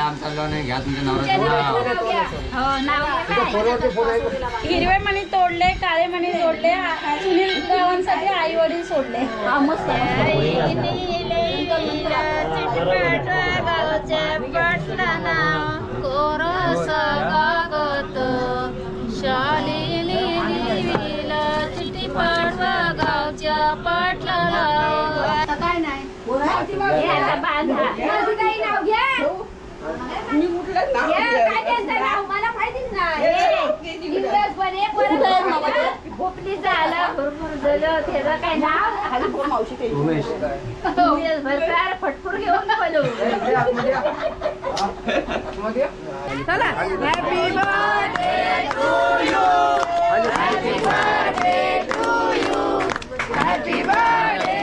आमचा नाही घ्या तुमच्या नवऱ्याचं हिरवे मणी तोडले, काळे मणी तोडले, सुनील गावांसाठी आई वडील सोडले. हा मस्त काय नाही मला माहितीच नाही भोपली झालं भरपूर झालं त्याचं काय नाव मावशी फटफूर घेऊन पलो चला happy birthday to you happy birthday to you happy birthday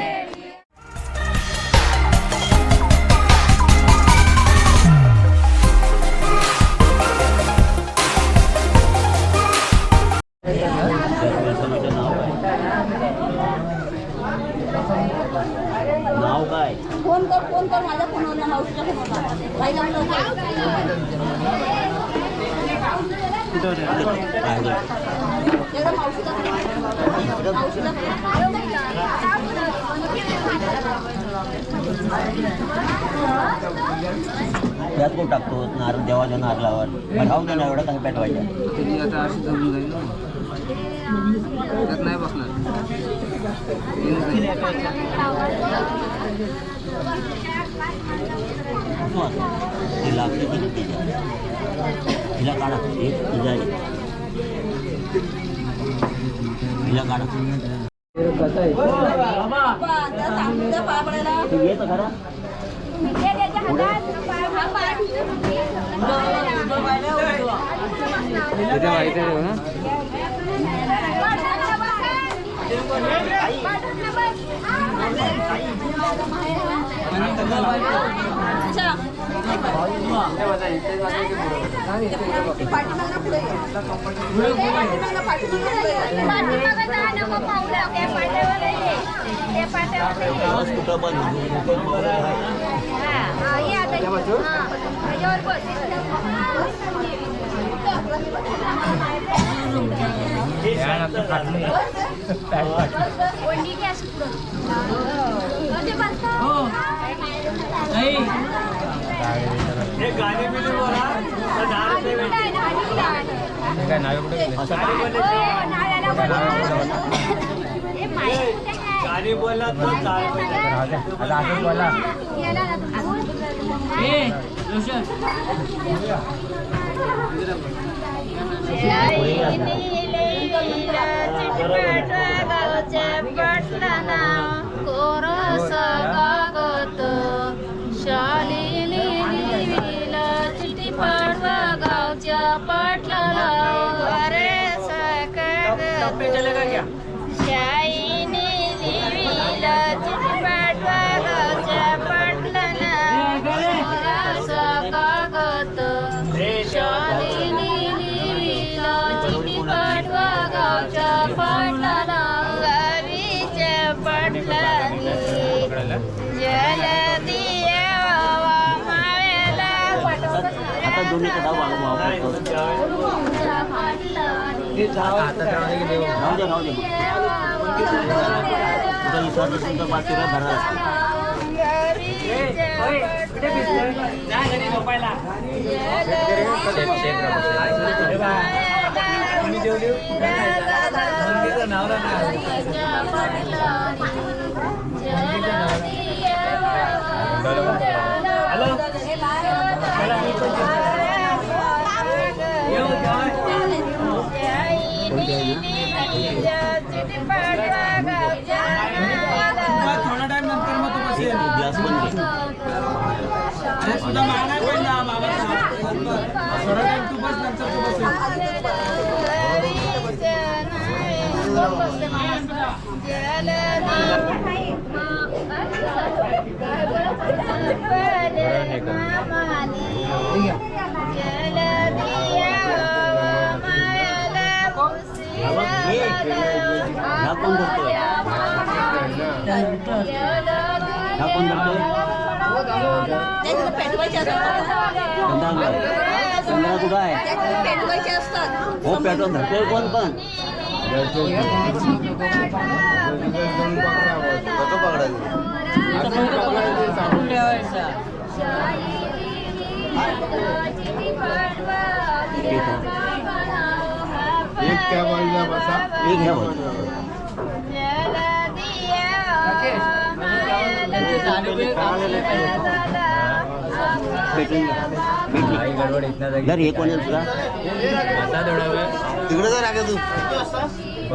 नाव काय फोन कर माझ्या फोनवर मावशीच्या त्यात कोण टाकतो नारळ देवाच्या नारळावर राहून ना एवढं काही पेटवायचं त्याची आता अशी जमून जाईल ना त्यात नाही बसणार ते लागते की तिला काढा तिला काढा कसं आहे येतं खरा तिथे माहिती आहे ना गाणी बोलला थोडा टाइम नंतर मग तू ग्लास बंद सुद्धा मागणार पण ना बाबा थोडा टाइम तू बस नंतर तू बस पेटवायचे संग्रह कुठं आहे पेटवायचे असतात. हो पेटवून धरतोय कोण पण एक त्या बाजूला बसा. एक घ्या भाऊ. भेटून घ्या. भेटली. जर हे कोण आहे तुझा तिकडे जा रागा तू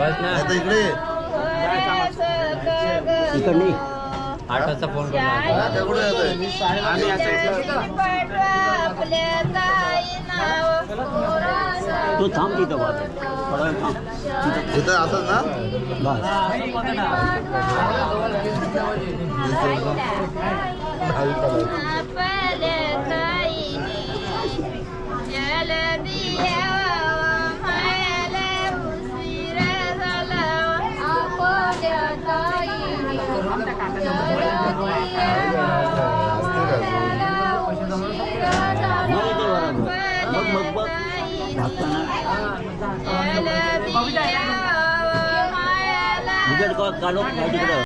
आता इकडे ये. इकडं नाही 8 वाजता फोन करतो हा, त्या कुठे जातोय? आम्ही तू थांब तिथं बस थोडा वेळ थांब तिथं इथं असंच ना बस दहावी चालू. मग बघ उजेड काढून काय तिकडं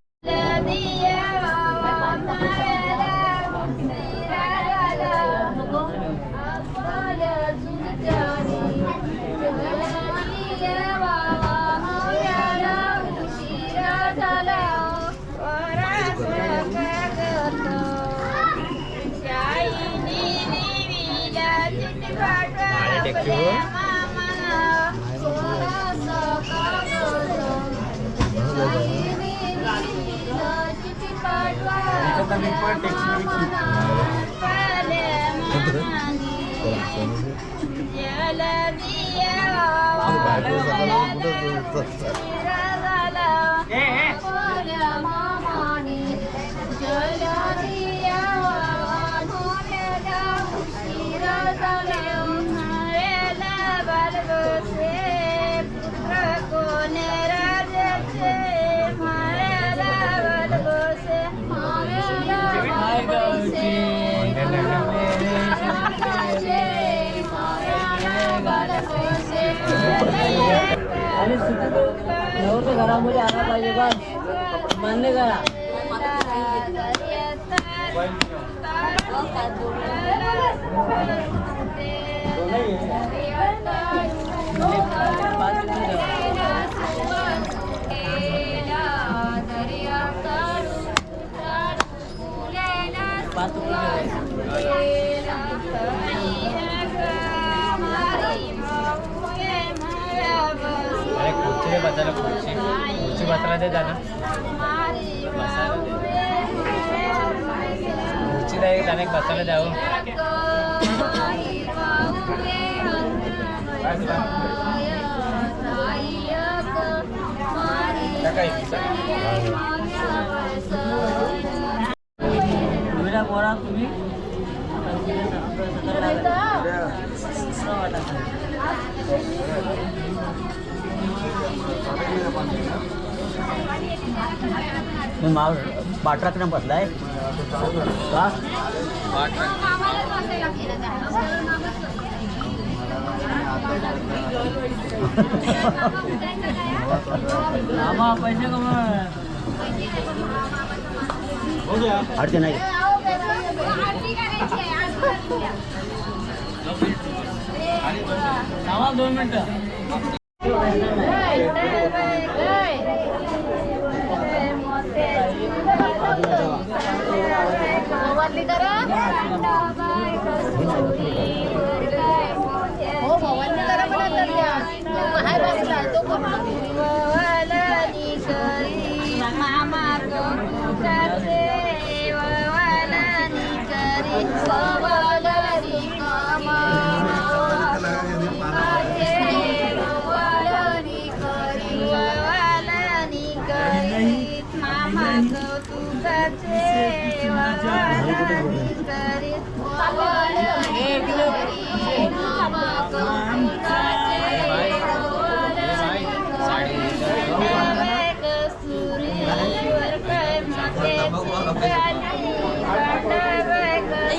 घरामध्ये आला पाहिजे बस मान्य करा. अरे खुर्ची बसायला खुर्ची बसायला दे जाना खुर्ची द्या एक जाणे बसायला द्यावं तुम्ही माल पाठराखनं बसलाय का पैसे कमा अडचण नाही आम्हाला 2 मिनिटं हो भवानी करा मला तर द्या हाय बसला तो कोण मामा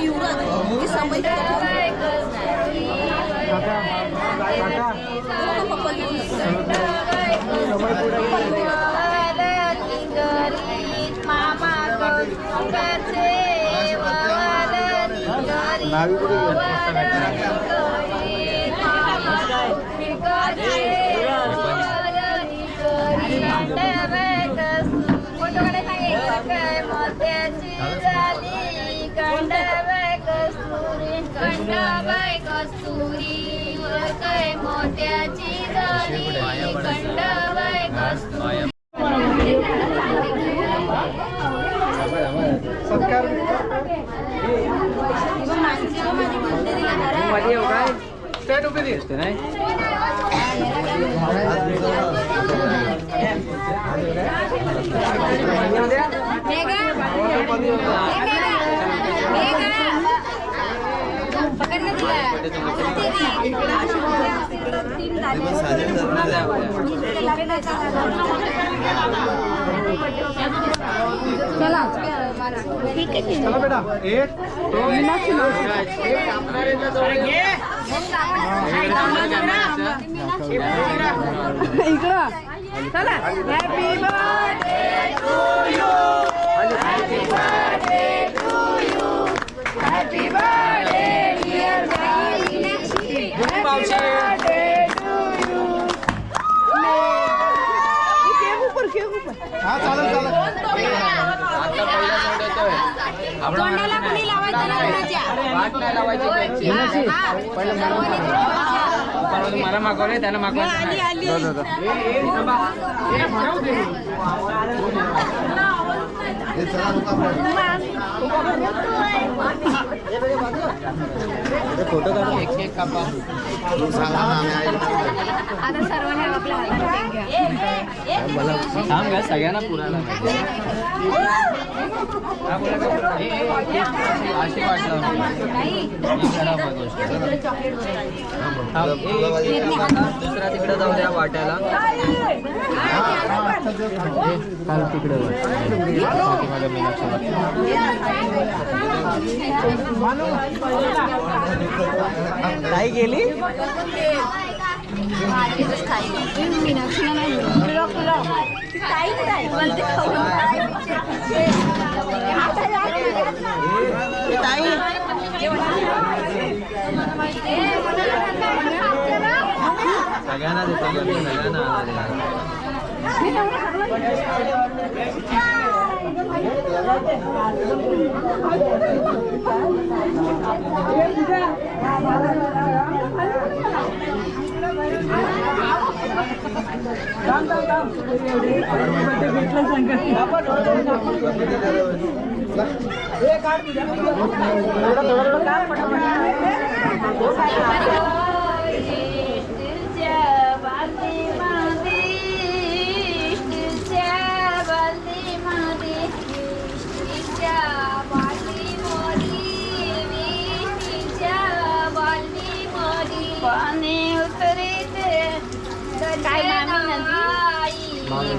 युवराज चला बेटा एक हा चालेल तोंडाला कुणी लावायचं मला मागवले त्याला मागवलं फोटो काढून एक कापा आता सर्वांनी आपल्या थांब का सगळ्यांना पुरायला अशी वाटलं दुसरा तिकडे जाऊ द्या वाट्याला तिकडे काय गेली मीनाक्षीला नाही सगळ्यांना देतो सगळ्यांना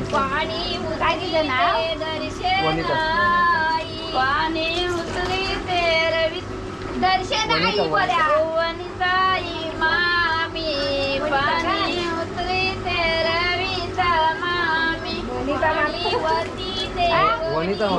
पाणी काय दिलं ना पाणी उतरी ते रवी दर्शन आई वनिताई मामी पाणी उतरी ते रवीचा मामी वती ते वनिता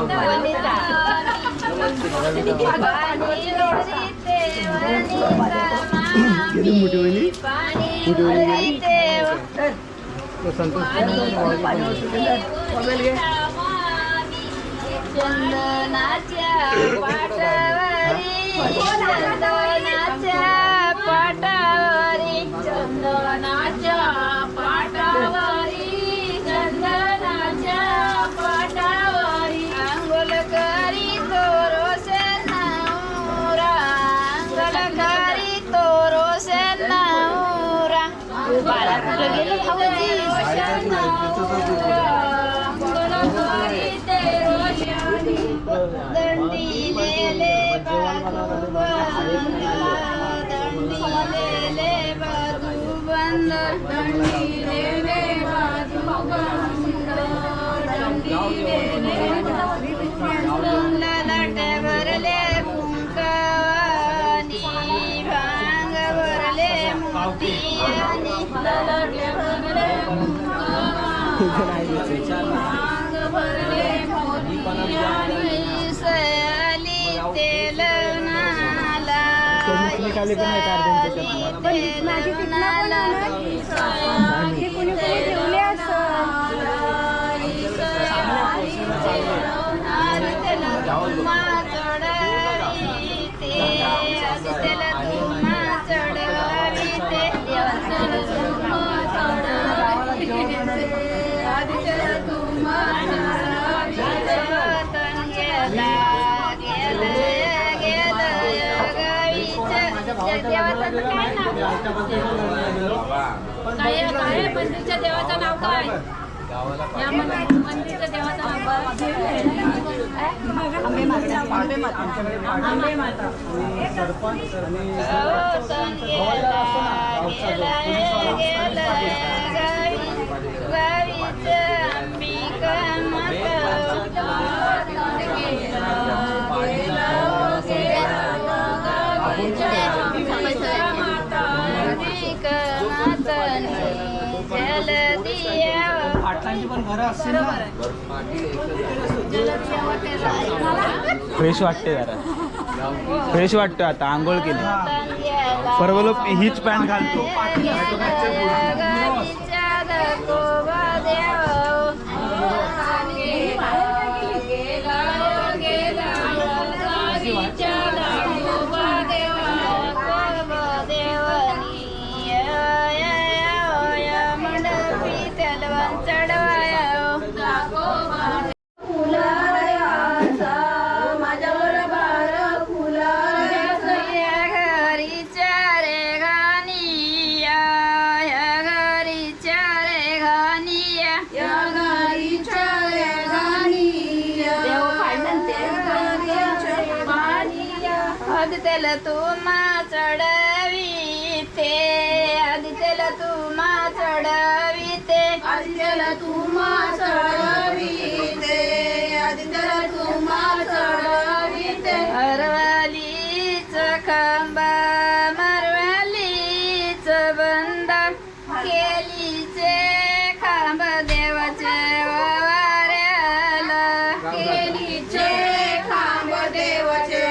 चंदनाच्या पाटावरी चंदनाच्या पाटावरी अंगोल करी तोरो से नाऊरा अंगोल करी तोरो से नाऊरा बाळा तुला गेलं भाऊजी दंडी लेले बाजू बंद दंडी लेले बाजू बंद लाट भरले कुंकवानी भांग भरले पावते. खाली पण आहे कार्टूनच्या माझी तिथनं पण आहे. हे कोणी कोणी ठेवले मंदिरच्या देवाचं नाव काय? या मंदिरच्या देवाचं नाव आंबे माता. पाटलांची पण घरं असतील ना. फ्रेश वाटते जरा फ्रेश वाटतं आता आंघोळ केली परवा लोक हीच पॅन्ट घालतो आदित्यला तुमा चढविते आदित्यला तुमा चढविते आदित्यला तुमा चढविते आदित्यला तुमा चढविते अरवालीच खांबा मरवालीच बंद केलीचे खांब देवाचे वाऱ्याला केलीचे खांब देवाचे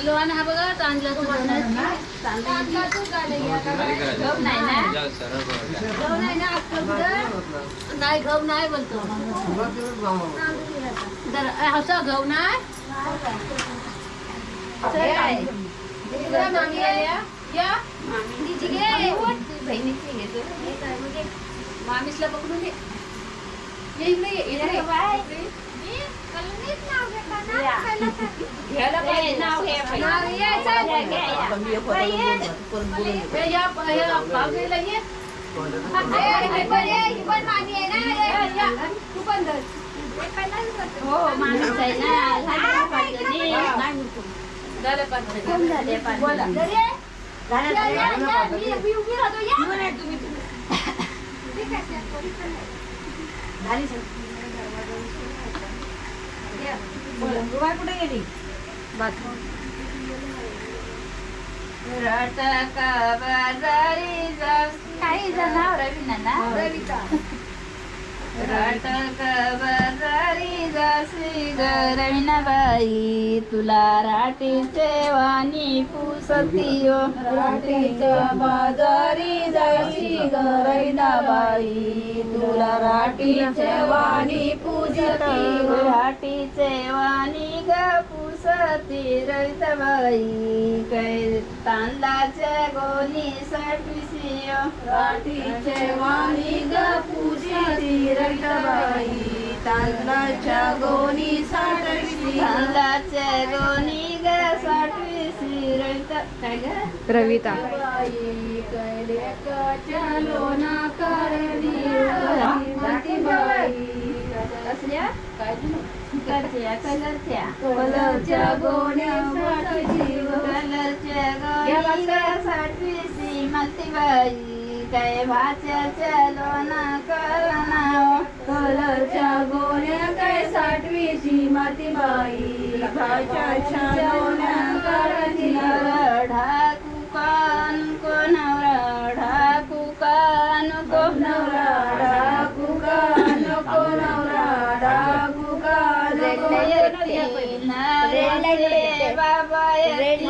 लोहान हा बघा चांगला नाही घव नाही बोलतो असं घव नाही मामीसला पकडून घे घ्यायला पाहिजे नाव घ्यायचं आता मी एक वाटायला बोलणार, परत बोलून येतो. हो माणूस आहे ना झालं पाहिजे झाले पाहिजे कुठे गेली काही जनावर रवीना ना रटक बजारी जासी रवीनाबाई तुला राटीचे वाणी पुसतीयो राटीच्या बाजारी जाशी रवीनाबाई तुला राटीचे वाणी पूजती राटीचे वाणी ग पुसती रवीनाबाई कै तांदळाचे गोणी सटविसियो राटीचे वाणी ग पूजती रवीनाबाई तांदळाच्या गोणी साठवली तांदळाचे गोणी ग सटविसी रविता काय ग रविता कैलेकाच्या लोणा करली कसल्या कलरच्या कलरच्या गोण्या साठवली कलरच्या गोणी ग सटविसी मलतीबाई काय भाच्याच्या लोणा करणाव कलरच्या गोण्या काय साठवीची मातीबाई भाच्याच्या लोण्या करली ढाकू कान कोणावर ढाकू कान नवरा डाकू का नको नवरा डाकू का नवऱ्यांचे बाबा येती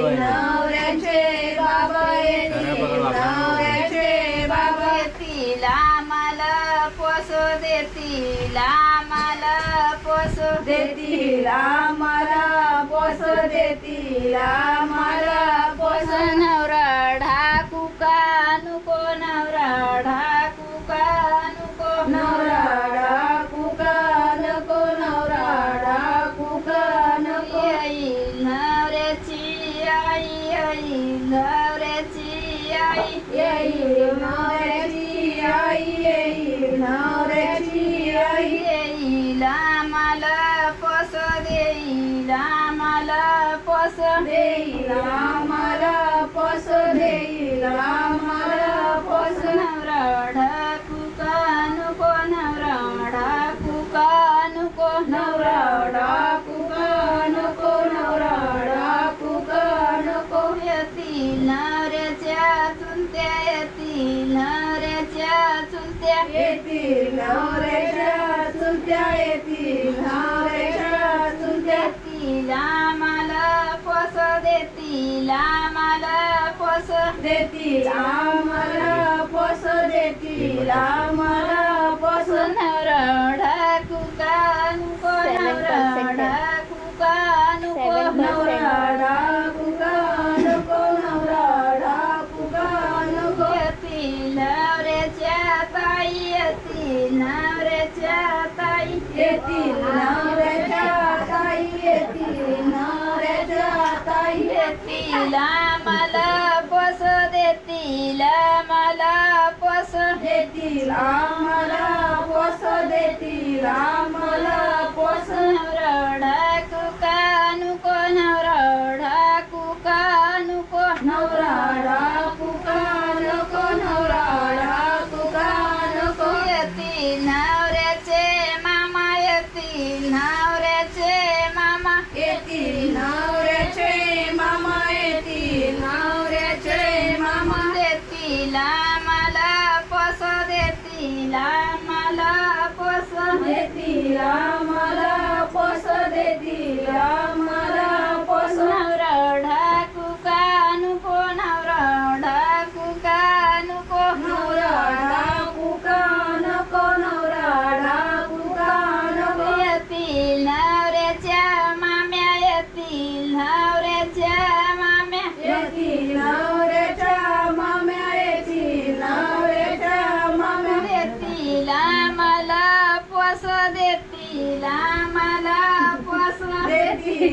नवऱ्याचे बाबा येती नवऱ्याचे बाबा येतील आम्हाला पोसो देतील आम्हाला पोसो देतील आम्हाला पोस देतील आम्हाला पोस नवरा ढाकू का नुको नवरा ढाकू का नुको नवरा डाकू का नको नवरा डाकू का नको येईल नवऱ्याची आई येईल नवऱ्याची आई येईल नवऱ्याची आई येईल नवऱ्याची आई येईल आम्हाला पोस देईल आम्हाला पोस देईल आम्हाला पोस देईल आम्हाला पोस नवरा ढाकू का नुको नवरा ढाकू का नुको नवरा डाकू का नको नवरा डाकू का नको येतील नवऱ्याच्या चुलत्या येतील नवऱ्याच्या चुलत्या येतील नवऱ्याच्या चुलत्या येतील नवऱ्याच्या चुलत्या देतील आम्हाला पोस देतील आम्हाला पोस देतील आम्हाला पोस देतील आम्हाला पोस नवरा ढाकू का नुको नवरा ढाकू का नुको नवरा डाकू का नको नवरा डाकू का नको येतील नवऱ्याच्या ताई येतील नवऱ्याच्या ताई येतील नवऱ्याच्या ताई येतील नवऱ्याच्या ताई येतील आम्हाला पोस देतील आम्हाला पोस देतील आम्हाला पोस देतील आम्हाला पोस नवरा ढाकू का नुको नवरा ढाकू का नुको नवरा डाकू का नको नवरा डाकू का नको येतील नवऱ्याचे मामा येतील नवऱ्याचे मामा येतील नवऱ्याचे मामा येतील नवऱ्याचे मामा देतील आम्हाला पोस देतील आम्हाला पोस देतील आम्हाला पोस देतील आम्हाला पोस नवरा ढाकू का नुको नवरा ढाकू का नुको नवरा डाकू का नको नवरा डाकू का नको येतील नवऱ्याच्या माम्या येतील नवऱ्याच्या माम्या येतील नवऱ्याच्या माम्या येतील नवऱ्याच्या माम्या देतील आम्हाला पोस देतील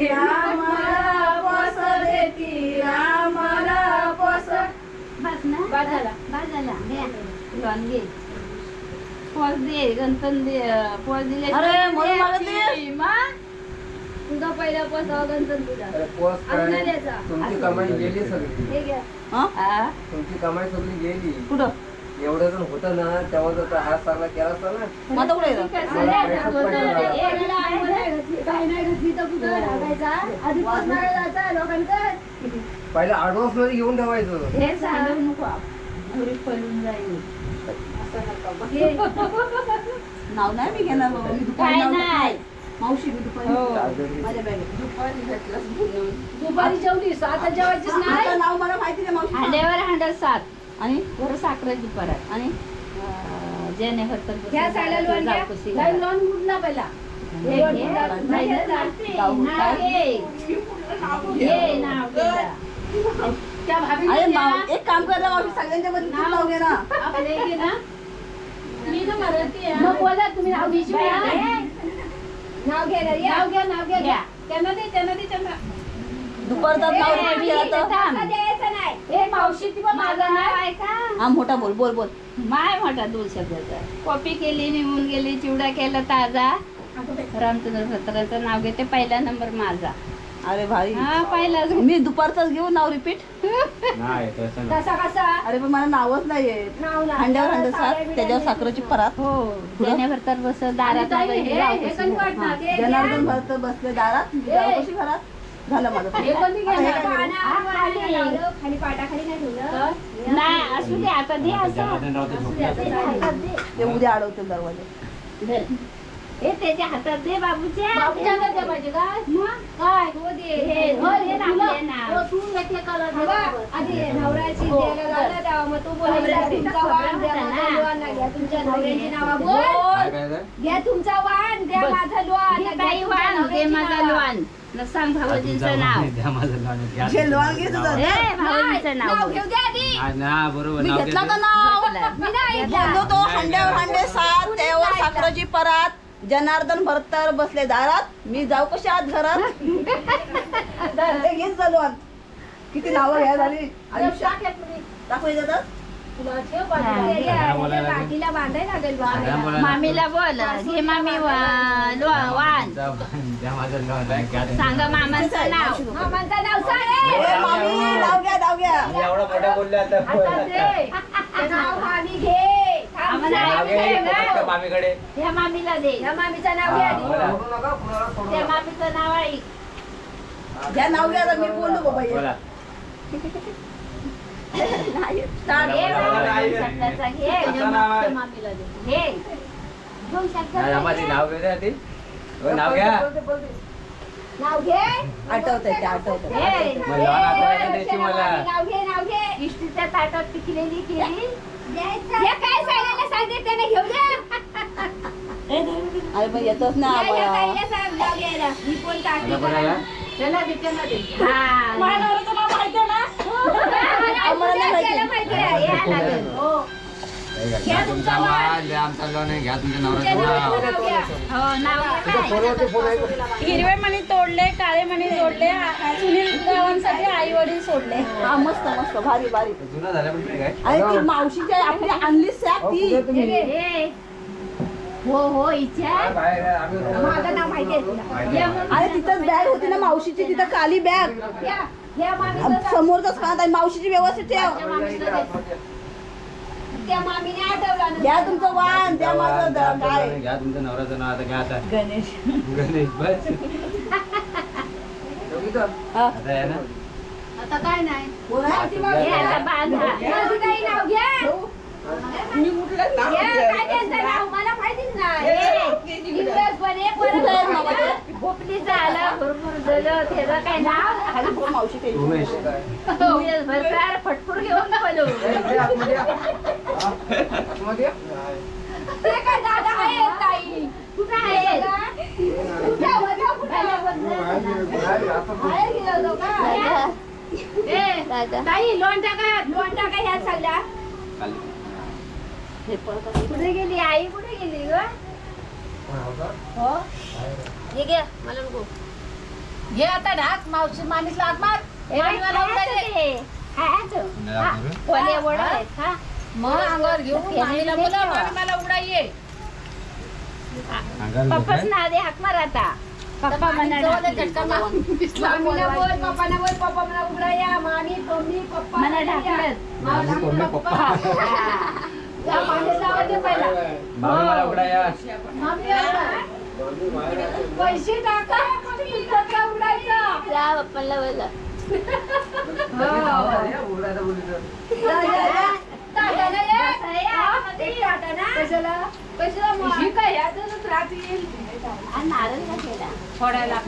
रामाला पोस देती रामाला पोस. बस ना बाद झाला. बस झाला घे लोन घे पोच दे गणपण दे पोच दिले अरे, म्हणून मला ते- तुझा पहिला पोच गणपण तुझा अरे पोस्ट काय? अजून नाही द्यायचा. तुमची कमाई गेली सगळी. हे घ्या हा? तुमची कमाई सगळी गेली. कुठं एवढं जण होतं ना तेव्हा जर का हात चांगला केला असता ना. मग आता कुठे गेलं? मला पैशाच पैसा झाला. काही नाही घातली तर कुठं टाकायचा आधी पसनाला जायचा लोकांकडे पहिले ऍडव्हान्स मध्ये घेऊन ठेवायचं. हे सांगू नको घरी पळून जाईल नाव नाही मी घेणार बाबा. मी दुपारी काय नाव घेत नाही. नाही. मावशी मी दुपारी दादरी. माझ्या बॅगेत. दुपारी जेवलीस आता जेवायचीच आता नाही नाव मला माहिती नाही मावशी. हांड्यावर हांडा 7 आणि वर साखरेची परत आणि ज्याने हरतर घ्या सायला लोण घ्या. नाही लोन कुठला पहिला हे लोन घे. कुठला? नाही नाही, चालते. जाऊ. नाव घे. घे नाव घे. त्या भाभी अरे एक काम करा मावशी सगळ्यांच्या मध्ये तू नाव घे ना. आपले घे ना मी ना मराठी आहे मग बोला तुम्ही नाव घ्यायची नाव घ्या नाव घ्या नाव घ्या त्यांना दे त्यांना दुपारचा नाव रिपीट केला तर हे मावशी ती पण माझं नाव आहे का हा मोठा बोल बोल बोल. माय मोठा 2 शब्दाचा कॉपी केली निघून गेली चिवडा केला ताजा रामचंद्र सत्राचं नाव घेते पहिला नंबर माझा अरे भाई हा पहिला मी दुपारचाच घेऊ नाव रिपीट. नाही तसं नाही. कसा कसा अरे पण मला नावच नाही येत. हांड्यावर हांडा 7 त्याच्यावर साखरेची परात. हो त्याने भरतात बस दारात जनार्दन भरत बसले दारात. मी जाऊ कशी घरात झालं माझं. हे कोणी आता हे घेणार? काय केलं? खाली पाटाखाली नाही ठेवलं नाही असू दे आता दे असं असू दे, आता दे, हातात दे. ते उद्या अडवतील दरवाजा. हे त्याच्या हातात दे बाबूच्या हातात पाहिजे काय मग काय हो दे हे धर हे नाव तू येते कलर आधी नवऱ्याची द्यायला लागला तेव्हा मग तू बोलायला तुमचा वाण द्या माझा लोण घ्या तुमच्या नवऱ्याची नावा बोल काय काय? घ्या तुमचा वाण द्या माझा लोण काही वाण दे माझा लोण न सांग भाऊजींचं नाव जे लोण घे तुझं. ए भाऊजींचं नाव घेऊ द्या आधी बरोबर मी घेतला का नाव? मी नाही बोललो तो हांड्यावर हांडे 7 त्यावर साखरेची परात. जनार्दन भरतर बसले दारात. मी जाऊ कशी आत घरात. हे घेच झालो आत. किती नावं घ्या झाली आयुष्यात. दाखवायचं तर पाठीला बांधायला लागेल मामीला बोल हे मामी वाण सांगा मामाचं नाव मामाचं नाव सांग ए, मामी नाव घ्या नाव घ्या. एवढं मोठं बोलले आता. नाव मामी घे मामीकडे ह्या मामीला दे ह्या मामीचं नाव घे आधी बोलू नका कुणाला सोडू त्या नका. मामीचं नाव आहे घ्या नाव घ्या. आता मी बोललो बाबा हे. बोला. घे शब्दाचा घे असं नाव आहे. मामीला दे घे दोन नाही, शब्दाचा आम्हाला घे. नाव घेऊ द्या ती. हो, नाव घ्या. नाव घे आठवतंय ते आठवतंय. घे. मग लहान आठवण द्यायची मला. नाव घे इष्टीच्या ताटात पिकलेली केली हे काय सांगायला सांगते त्याने घेऊ द्या अरे पण येतच ना या आम्हाला. ताईला सांग नाव घ्यायला मी कोण काकी आता कोणाला? त्याला दे हा आम्हाला नाही माहिती. त्याला माहिती आहे या लागेल हो घ्या तुमचा वाण, द्या आमचा लोन आहे, घ्या तुमच्या नवऱ्याचं नाव. हो नाव हिरवे मणी तोडले काळे मणी जोडले सुनील गावांसाठी आई वडील सोडले हा मस्त मस्त भारी भारी. जुनं झालं पण ते काय? अरे ती मावशीची आपली आणली सॅक ती. कुठे तुम्ही? हे. हो हो इच्छा बाहेर आहे, आम्ही माझं नाव माहिती आहे तुला माहिती या आहे. मग अरे तिथंच बॅग होती ना मावशीची. तिथं काली बॅग या मामीचं समोरच खात आहे. मावशीची व्यवस्थित ठेव. त्या मामीने आठवला ना. घ्या तुमचं वाण द्या माझं द्या आमचं काय लोन आहे, घ्या तुमच्या नवऱ्याचं नाव. आता घ्या आता. गणेश. गणेश बस. हा आता आहे ना? आता काय नाही बोल हा. हे आता बांधा माझं काही नाव घ्या मी कुठलं नाव घ्या, घेतलं? काय त्यांचं नाव मला माहितीच नाही इंग्रज बने कुठं आहे मामा ते? भोपलीचं आलं भरपूर झालं त्याचं काय नाव खाली बोल मावशी ते. उमेश. भरकार फटफूर घेऊन बोलू इकडे आतमध्ये या. हा? आतमध्ये या. ते काय दादा आहे ताई कुठं आहे बाहेर गेलो होतो का? ए, ताई लोण टाका ह्या सगळ्या कुठे गेली आई कुठे गेली ग हो हे घे मला नको घे आता ढाक मावशी मामीला हात मार मामीला उडाले. ओले वडा आहेत का मग अंगावर घेऊन मामीला बोला मामी मला उडाये. पप्पाच ना दे हाक मार आता. पप्पा म्हणा झटका मामीला बोल पप्पाला बोल पप्पा मला उडाया मामी मम्मी पप्पा मला ढाकलत मामी पप्पा जा मामी लावते पहिला मला उडाया. मामी पैसे टाका तुमचा उडायचा जा पप्पाला बोला. कशाला काय यातच राहतील. नारळ का केला फोडायला